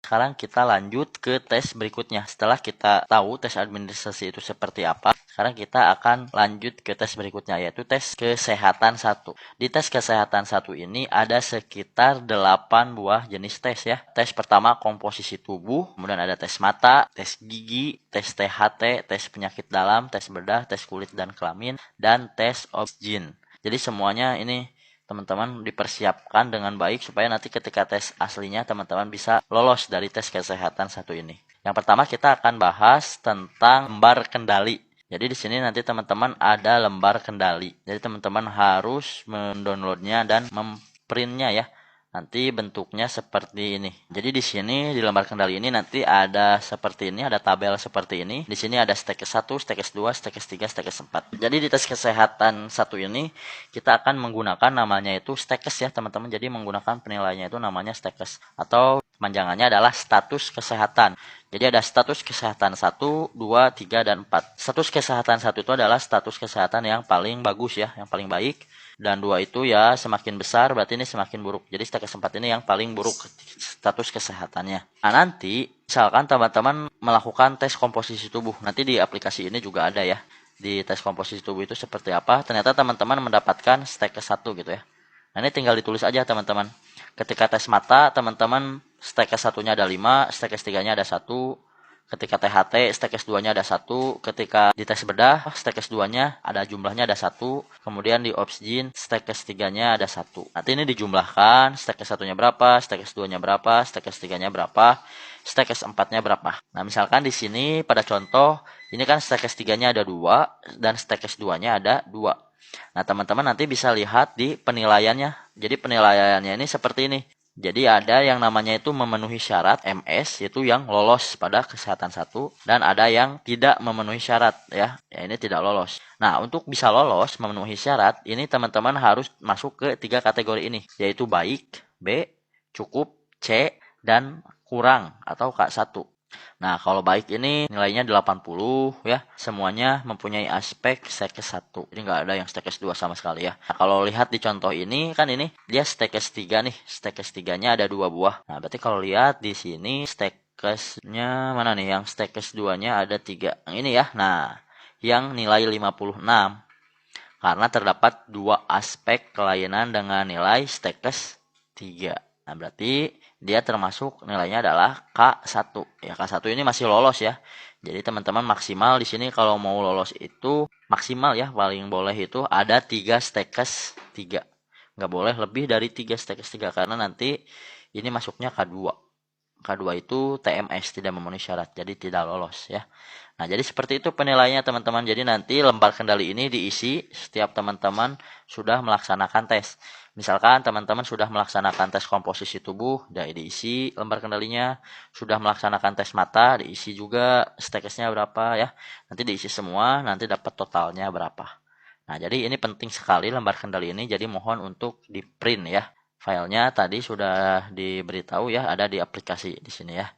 sekarang kita lanjut ke tes berikutnya. Setelah kita tahu tes administrasi itu seperti apa, sekarang kita akan lanjut ke tes berikutnya, yaitu tes kesehatan 1. Di tes kesehatan 1 ini ada sekitar 8 buah jenis tes ya. Tes pertama komposisi tubuh, kemudian ada tes mata, tes gigi, tes THT, tes penyakit dalam, tes bedah, tes kulit dan kelamin, dan tes oksigen. Jadi semuanya ini teman-teman dipersiapkan dengan baik supaya nanti ketika tes aslinya teman-teman bisa lolos dari tes kesehatan 1 ini. Yang pertama kita akan bahas tentang lembar kendali. Jadi di sini nanti teman-teman ada lembar kendali. Jadi teman-teman harus mendownloadnya dan memprintnya ya. Nanti bentuknya seperti ini. Jadi di sini di lembar kendali ini nanti ada seperti ini, ada tabel seperti ini. Di sini ada stekes 1, stekes 2, stekes 3, stekes 4. Jadi di tes kesehatan 1 ini kita akan menggunakan namanya itu stekes ya teman-teman. Jadi menggunakan penilaiannya itu namanya stekes atau panjangannya adalah status kesehatan. Jadi ada status kesehatan 1, 2, 3, dan 4. Status kesehatan 1 itu adalah status kesehatan yang paling bagus ya, yang paling baik. Dan 2 itu ya semakin besar berarti ini semakin buruk. Jadi stekes 4 ini yang paling buruk status kesehatannya. Nah nanti misalkan teman-teman melakukan tes komposisi tubuh. Nanti di aplikasi ini juga ada ya. Di tes komposisi tubuh itu seperti apa. Ternyata teman-teman mendapatkan stekes 1 gitu ya. Nah ini tinggal ditulis aja teman-teman. Ketika tes mata teman-teman stekes 1-nya ada 5, stekes 3-nya ada 1. Ketika THT, stekes 2-nya ada 1. Ketika di tes bedah, stekes 2-nya ada jumlahnya ada 1. Kemudian di oksigen, stekes 3-nya ada 1. Nanti ini dijumlahkan, stekes 1-nya berapa, stekes 2-nya berapa, stekes 3-nya berapa, stekes 4-nya berapa. Nah, misalkan di sini pada contoh, ini kan stekes 3-nya ada 2, dan stekes 2-nya ada 2. Nah, teman-teman nanti bisa lihat di penilaiannya. Jadi penilaiannya ini seperti ini. Jadi ada yang namanya itu memenuhi syarat MS, yaitu yang lolos pada kesehatan 1, dan ada yang tidak memenuhi syarat ya. Ya ini tidak lolos. Nah, untuk bisa lolos memenuhi syarat, ini teman-teman harus masuk ke 3 kategori ini, yaitu baik, B, cukup, C, dan kurang atau K1. Nah, kalau baik ini nilainya 80 ya. Semuanya mempunyai aspek stekes 1. Jadi nggak ada yang stekes 2 sama sekali ya. Nah, kalau lihat di contoh ini kan ini dia stekes 3 nih. Stekes 3-nya ada 2 buah. Nah, berarti kalau lihat di sini stekesnya mana nih? Yang stekes 2-nya ada 3. Yang ini ya. Nah, yang nilai 56 karena terdapat 2 aspek kelainan dengan nilai stekes 3. Nah, berarti dia termasuk nilainya adalah K1. Ya, K1 ini masih lolos ya. Jadi teman-teman maksimal di sini kalau mau lolos itu maksimal ya, paling boleh itu ada 3 stekes 3. Nggak boleh lebih dari 3 stekes 3 karena nanti ini masuknya K2. K2 itu TMS, tidak memenuhi syarat, jadi tidak lolos ya. Nah, jadi seperti itu penilaiannya teman-teman. Jadi nanti lembar kendali ini diisi setiap teman-teman sudah melaksanakan tes. Misalkan teman-teman sudah melaksanakan tes komposisi tubuh, diisi lembar kendalinya. Sudah melaksanakan tes mata, diisi juga stekesnya berapa ya. Nanti diisi semua, nanti dapat totalnya berapa. Nah, jadi ini penting sekali lembar kendali ini, jadi mohon untuk di print ya. Filenya tadi sudah diberitahu ya, ada di aplikasi di sini ya.